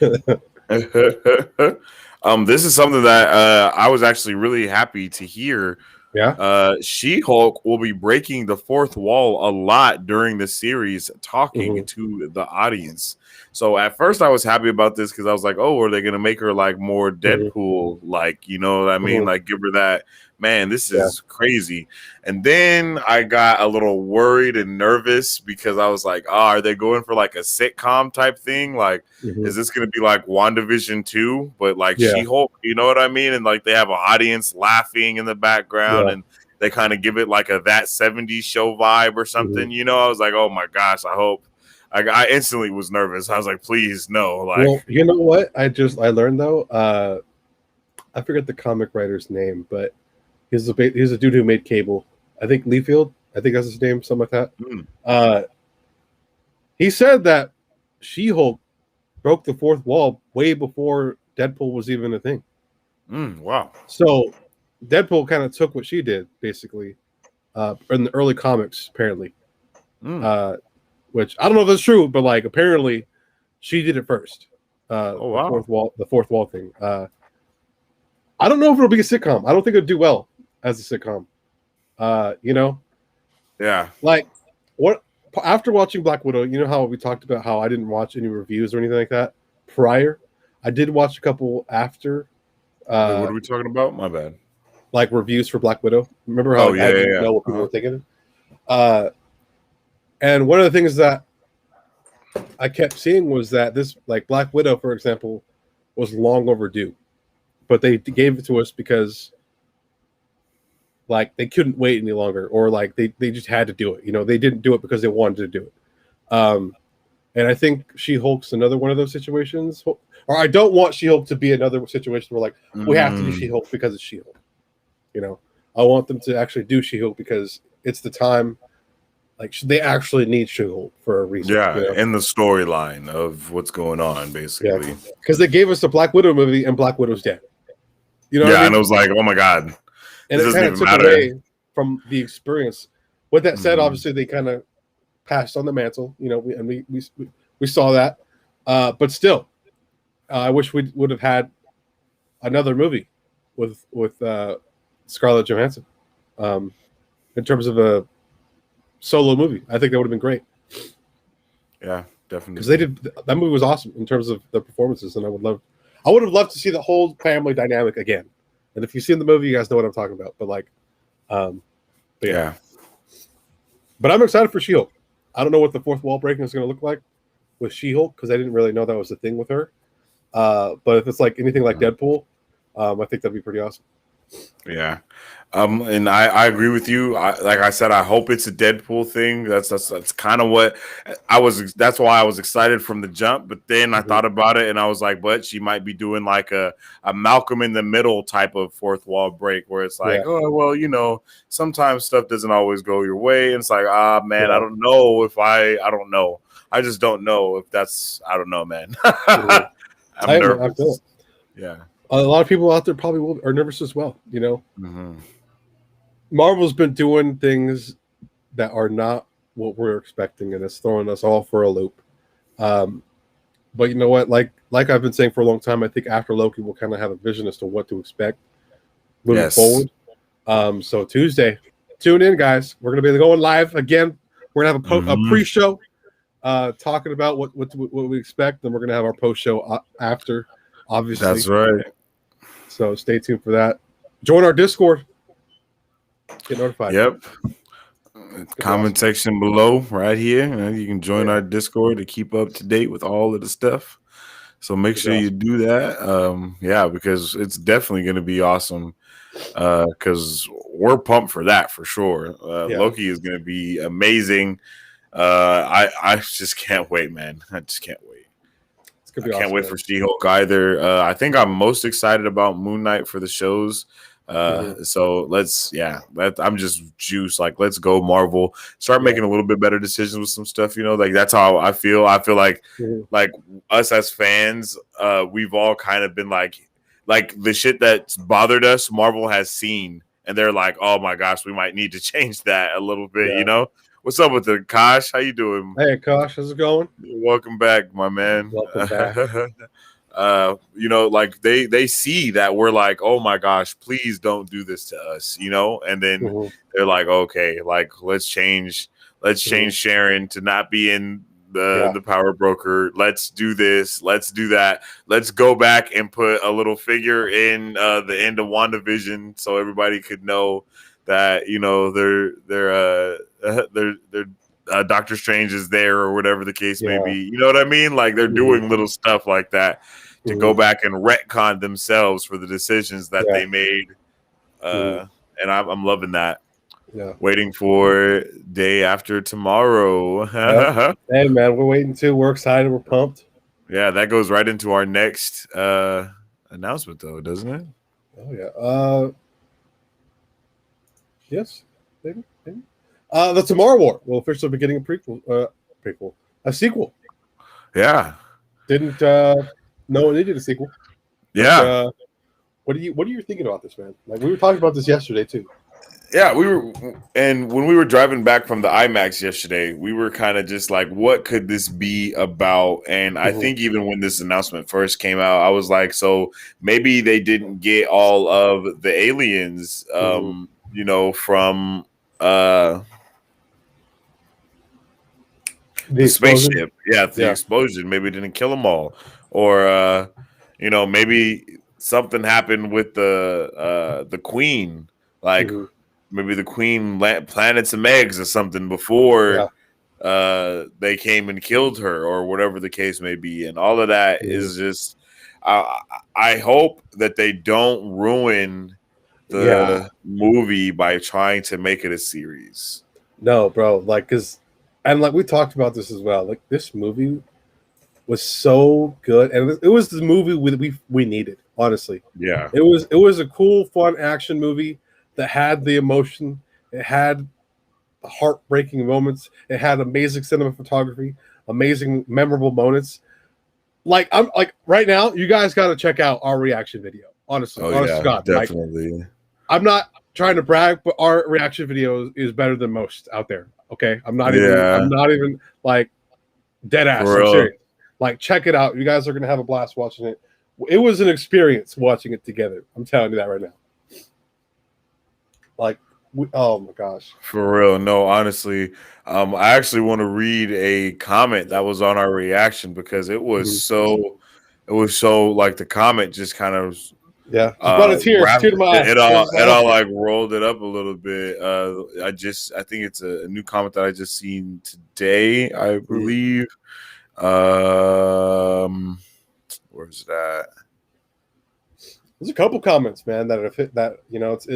This is something that I was actually really happy to hear. Yeah. She-Hulk will be breaking the fourth wall a lot during the series, talking to the audience. So at first I was happy about this, because I was like, oh, are they going to make her like more Deadpool? Like, you know what I mean? Like, give her that, man, this is crazy. And then I got a little worried and nervous, because I was like, oh, are they going for like a sitcom type thing? Like, is this going to be like WandaVision 2, but like She-Hulk, you know what I mean? And like they have an audience laughing in the background, and they kind of give it like a That 70s Show vibe or something. I was like, oh my gosh, I hope. I instantly was nervous. I was like, please, no. Like, well, you know what? I learned though. I forget the comic writer's name, but he's a dude who made Cable. I think Liefeld. I think that's his name, something like that. He said that She-Hulk broke the fourth wall way before Deadpool was even a thing. Wow. So Deadpool kind of took what she did, basically, in the early comics, apparently. Which I don't know if that's true, but like apparently she did it first. Oh wow. The fourth wall thing. I don't know if it'll be a sitcom. I don't think it'll do well as a sitcom. Yeah. Like what after watching Black Widow, you know how we talked about how I didn't watch any reviews or anything like that prior. I did watch a couple after. Wait, what are we talking about? My bad. Like reviews for Black Widow. Remember how Oh like, I didn't know what people were thinking. And one of the things that I kept seeing was that this, like Black Widow, for example, was long overdue, but they gave it to us because like they couldn't wait any longer, or like they just had to do it. They didn't do it because they wanted to do it. And I think She-Hulk's another one of those situations. Or I don't want She-Hulk to be another situation where like we have to do She-Hulk because it's She-Hulk. I want them to actually do She-Hulk because it's the time. Like they actually need She-Hulk for a reason. Yeah, in the storyline of what's going on, basically. Yeah, because they gave us the Black Widow movie and Black Widow's dead. What I mean? And it was like, oh my god, and it kind of took away from the experience. With that said, obviously they kind of passed on the mantle. We saw that, but still, I wish we would have had another movie with Scarlett Johansson in terms of a solo movie. I think that would have been great. Yeah, definitely. Because that movie was awesome in terms of the performances, and I would have loved to see the whole family dynamic again. And if you've seen the movie, you guys know what I'm talking about. But yeah. But I'm excited for She-Hulk. I don't know what the fourth wall breaking is going to look like with She-Hulk because I didn't really know that was the thing with her. But if it's like anything like Deadpool, I think that'd be pretty awesome. Yeah. And I agree with you. Like I said, I hope it's a Deadpool thing. That's kind of what that's why I was excited from the jump. But then I thought about it and I was like, but she might be doing like a Malcolm in the Middle type of fourth wall break where it's like, oh, well, sometimes stuff doesn't always go your way. And it's like, man, I don't know if I don't know. I just don't know if that's, I don't know, man. I'm nervous. I feel it. Yeah. A lot of people out there probably are nervous as well. Marvel's been doing things that are not what we're expecting, and it's throwing us all for a loop. But you know what? Like I've been saying for a long time, I think after Loki, we'll kind of have a vision as to what to expect moving forward. So Tuesday, tune in, guys. We're going to be going live again. We're going to have a pre-show talking about what we expect, and we're going to have our post-show after. Obviously, that's right. So stay tuned for that. Join our Discord. Get notified. Yep. Comment section below right here. You can join our Discord to keep up to date with all of the stuff. So make sure you do that. Because it's definitely going to be awesome. Because we're pumped for that for sure. Loki is going to be amazing. I just can't wait, man. I just can't wait. I can't wait for She-Hulk either. I think I'm most excited about Moon Knight for the shows. So I'm just juiced. Like, let's go, Marvel. Start making a little bit better decisions with some stuff. Like that's how I feel. I feel like us as fans, we've all kind of been like the shit that's bothered us. Marvel has seen, and they're like, oh my gosh, we might need to change that a little bit. What's up with the Kosh? How you doing? Hey, Kosh, how's it going? Welcome back, my man. Welcome back. They see that we're like, oh my gosh, please don't do this to us, and then they're like, okay, like let's change Sharon to not be in the power broker. Let's do this. Let's do that. Let's go back and put a little figure in the end of WandaVision so everybody could know that they're Doctor Strange is there or whatever the case may be. You know what I mean? Like they're doing little stuff like that to go back and retcon themselves for the decisions that they made. And I'm loving that. Yeah. Waiting for day after tomorrow. Hey man, we're waiting too. We're excited. We're pumped. Yeah, that goes right into our next announcement though, doesn't it? Oh yeah. Yes, maybe. The Tomorrow War will officially be getting a sequel. Yeah. Didn't know it needed a sequel. Yeah. But, what are you thinking about this, man? Like we were talking about this yesterday too. Yeah, we were, and when we were driving back from the IMAX yesterday, we were kind of just like, what could this be about? And I Mhm, think even when this announcement first came out, I was like, so maybe they didn't get all of the aliens, mhm. from uh The the explosion. spaceship. Yeah, the Yeah. explosion. Maybe it didn't kill them all, or maybe something happened with the queen. Like Hmm. maybe the queen planted some eggs or something before Yeah. they came and killed her, or whatever the case may be. And all of that Hmm. is just. I I hope that they don't ruin Yeah. the movie by trying to make it a series. No, bro. Like, cause, and like we talked about this as well. Like, this movie was so good, and it was the movie we needed. Honestly, Yeah. it was a cool, fun action movie that had the emotion. It had heartbreaking moments. It had amazing cinematography, amazing, memorable moments. Like, I'm like right now, you guys got to check out our reaction video. Honestly, Oh honest to yeah, God, like definitely. I'm not trying to brag, but our reaction video is better than most out there. Okay, I'm Yeah, not even like dead ass. for I'm real. serious. Like, check it out. You guys are gonna have a blast watching it. It was an experience watching it together. I'm telling you that right now. Like, oh my gosh. For real. No, honestly, I actually want to read a comment that was on our reaction because Mhm. it was so like the comment just kind of Yeah, just brought a wrapped tear to my eye. Tears to my it eye. all like rolled it up a little bit. I think it's a new comment that I just seen today, I Mhm. believe. Um, where's that? There's a couple comments, man, that have hit that. It's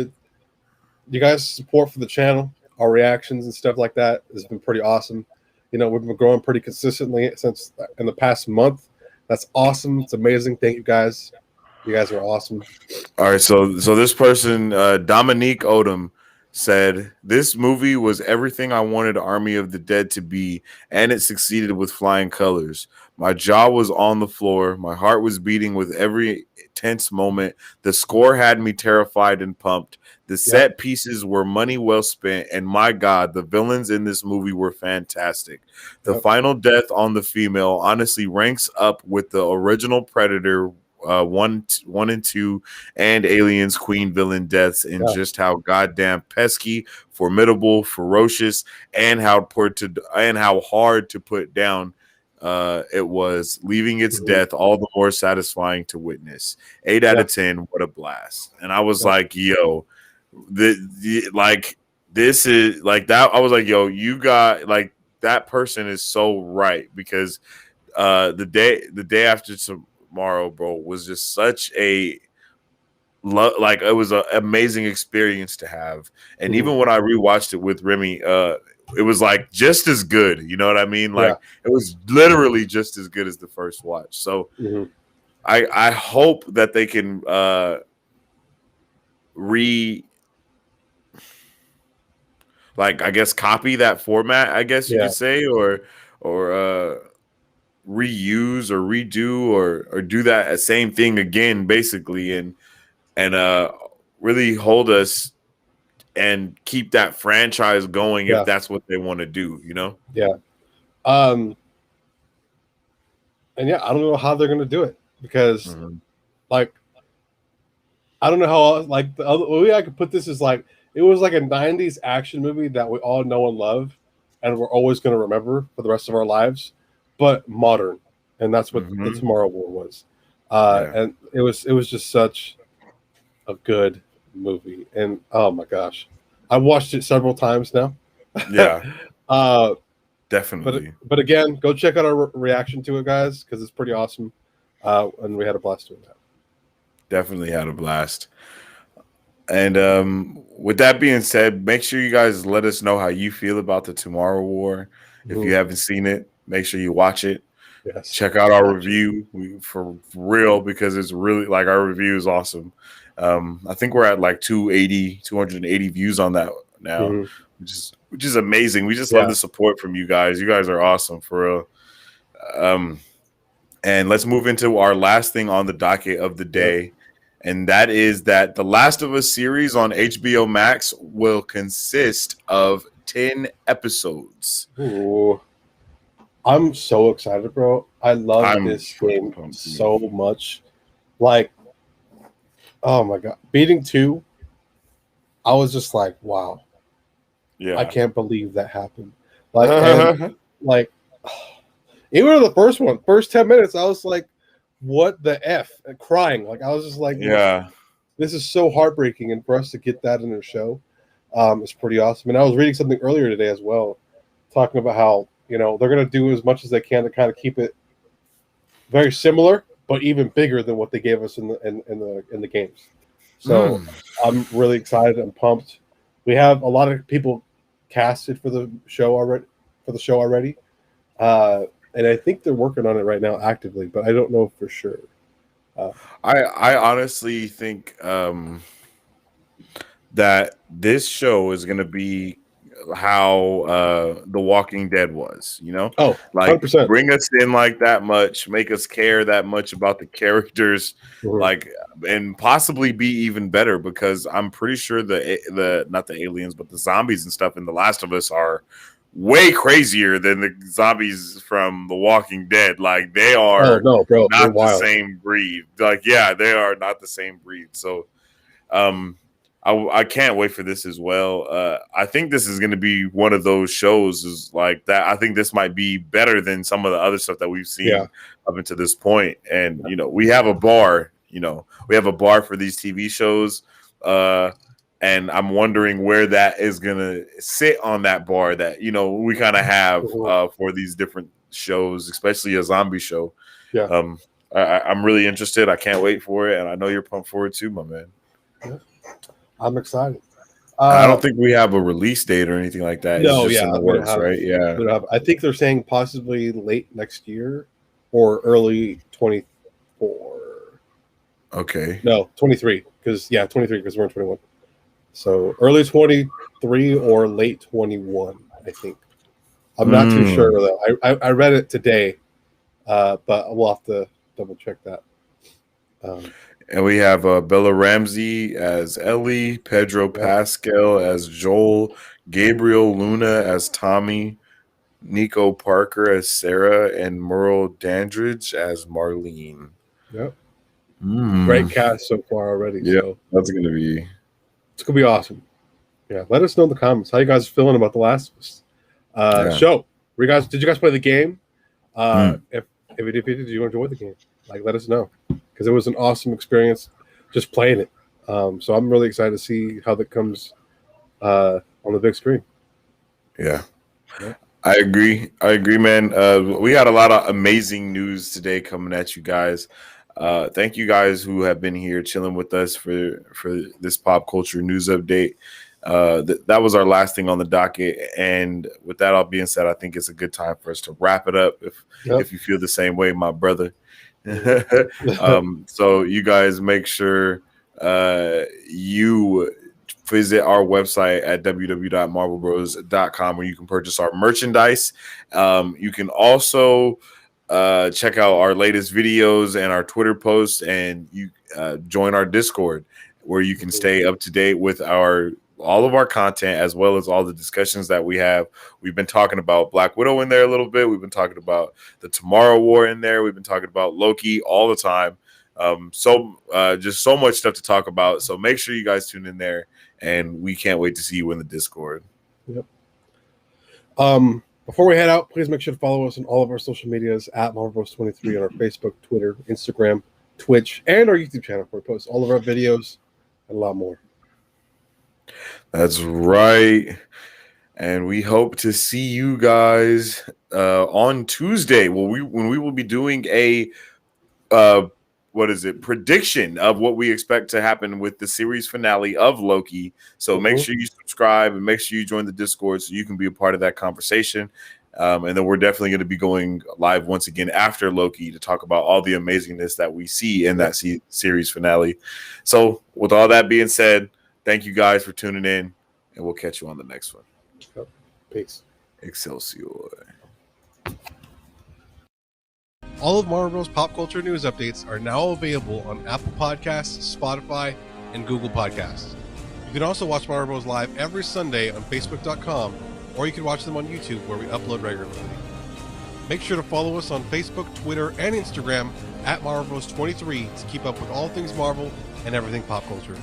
you guys' support for the channel, our reactions and stuff like that has been pretty awesome. We've been growing pretty consistently since in the past month. That's awesome. It's amazing. Thank you guys. You guys are awesome. All right, so this person, Dominique Odom, said this movie was everything I wanted Army of the Dead to be, and it succeeded with flying colors. My jaw was on the floor, my heart was beating with every tense moment. The score had me terrified and pumped. The Yep. set pieces were money well spent, and my God, the villains in this movie were fantastic. The Yep. final death on the female honestly ranks up with the original Predator. One and two, and Aliens Queen villain deaths, and Yeah. just how goddamn pesky, formidable, ferocious, and how hard to put down it was, leaving its Mhm. death all the more satisfying to witness. 8 out Yeah. of 10, what a blast! And I was Yep. like, yo, like this is like that. I was like, yo, you got like that person is so right because the day after tomorrow, bro, was just such a like it was an amazing experience to have. And Mhm. even when I rewatched it with Remy, it was like just as good. You know what I mean? Yeah. Like it was literally just as good as the first watch. So Mhm. I hope that they can re like I guess copy that format, I guess you Yeah. could say, or reuse or redo or do that same thing again, basically, and really hold us and keep that franchise going if Yeah. that's what they want to do, you know? Yeah. Um. And yeah, I don't know how they're gonna do it because, Mhm. like, I don't know how, like, the other way I could put this is like it was like a '90s action movie that we all know and love, and we're always gonna remember for the rest of our lives, but modern, and that's what the Mhm. Tomorrow War was. Yeah. And it was just such a good movie, and oh my gosh, I watched it several times now. Yeah, uh, but definitely. but again, go check out our reaction to it, guys, because it's pretty awesome, and we had a blast doing that. Definitely had a blast. And with that being said, make sure you guys let us know how you feel about the Tomorrow War. If you Mhm. haven't seen it, make sure you watch it. Yes, Check out our watch it. review for real because it's really like our review is awesome. I think we're at like 280 views on that now, Mhm. which is amazing. We just love Yeah. the support from you guys. You guys are awesome for real. Um, and let's move into our last thing on the docket of the Yep. day. and that is that the Last of Us series on HBO Max will consist of 10 episodes. Ooh. I'm so excited, bro. I love I'm this fucking game pumped, so much. Like, oh my god, beating 2, I was just like, wow, I Yeah. can't believe that happened. Like, and like, even with the first 10 minutes, I was like, what the F? And crying. Like, I was just like, Yeah. this is so heartbreaking. And for us to get that in a show, is pretty awesome. And I was reading something earlier today as well, talking about how, they're going to do as much as they can to kind of keep it very similar, but even bigger than what they gave us in the games. So I'm really excited and pumped. We have a lot of people casted for the show already. And I think they're working on it right now actively, but I don't know for sure. I honestly think that this show is going to be how The Walking Dead was, Oh, like 100%. bring us in like that much, make us care that much about the characters, Mhm. like, and possibly be even better, because I'm pretty sure the not the aliens, but the zombies and stuff in The Last of Us are way crazier than the zombies from The Walking Dead. Like, they Oh are no, bro, they're not the wild. same breed. Like, yeah, they are not the same breed. So I can't wait for this as well. I think this is going to be one of those shows is like that. I think this might be better than some of the other stuff that we've Yeah. seen up until this point. And we have a bar. We have a bar for these TV shows. And I'm wondering where that is going to sit on that bar that we kind of have for these different shows, especially a zombie show. Yeah. I'm really interested. I can't wait for it, and I know you're pumped for it too, my man. Yeah. I'm excited. I don't think we have a release date or anything like that. It's No, just yeah, in the we don't works, have. right? Yeah. We don't have. I think they're saying possibly late next year or early 24. Okay. No, 23. Because 23 because we're in 21. So early 23 or late 21, I think. I'm not too sure though. I read it today, but we'll have to double check that. And we have Bella Ramsey as Ellie, Pedro Pascal as Joel, Gabriel Luna as Tommy, Nico Parker as Sarah, and Merle Dandridge as Marlene. Yep. Great cast so far already. Yeah, so that's gonna be. It's gonna be awesome. Yeah, let us know in the comments how you guys are feeling about The Last of Us show. Did you guys play the game? If you did you enjoy the game? Like, let us know, because it was an awesome experience just playing it. So I'm really excited to see how that comes on the big screen. Yeah. I agree, man. We had a lot of amazing news today coming at you guys. Thank you guys who have been here chilling with us for this pop culture news update. That was our last thing on the docket, and with that all being said, I think it's a good time for us to wrap it up. If you feel the same way, my brother. So you guys make sure you visit our website at www.marvelbros.com, where you can purchase our merchandise. You can also check out our latest videos and our Twitter posts, and you join our Discord, where you can stay up to date with all of our content, as well as all the discussions that we have. We've been talking about Black Widow in there a little bit. We've been talking about the Tomorrow War in there. We've been talking about Loki all the time. Just so much stuff to talk about. So make sure you guys tune in there, and we can't wait to see you in the Discord. Yep. Before we head out, please make sure to follow us on all of our social medias at MarvelBros23 on our Facebook, Twitter, Instagram, Twitch, and our YouTube channel, where we post all of our videos and a lot more. That's right. And we hope to see you guys on Tuesday. When we will be doing a prediction of what we expect to happen with the series finale of Loki. So make sure you subscribe and make sure you join the Discord so you can be a part of that conversation. And then we're definitely going to be going live once again after Loki to talk about all the amazingness that we see in that series finale. So with all that being said, thank you guys for tuning in, and we'll catch you on the next one. Peace. Excelsior. All of Marvel's pop culture news updates are now available on Apple Podcasts, Spotify, and Google Podcasts. You can also watch Marvel's live every Sunday on Facebook.com, or you can watch them on YouTube, where we upload regularly. Make sure to follow us on Facebook, Twitter, and Instagram at Marvelous23 to keep up with all things Marvel and everything pop culture.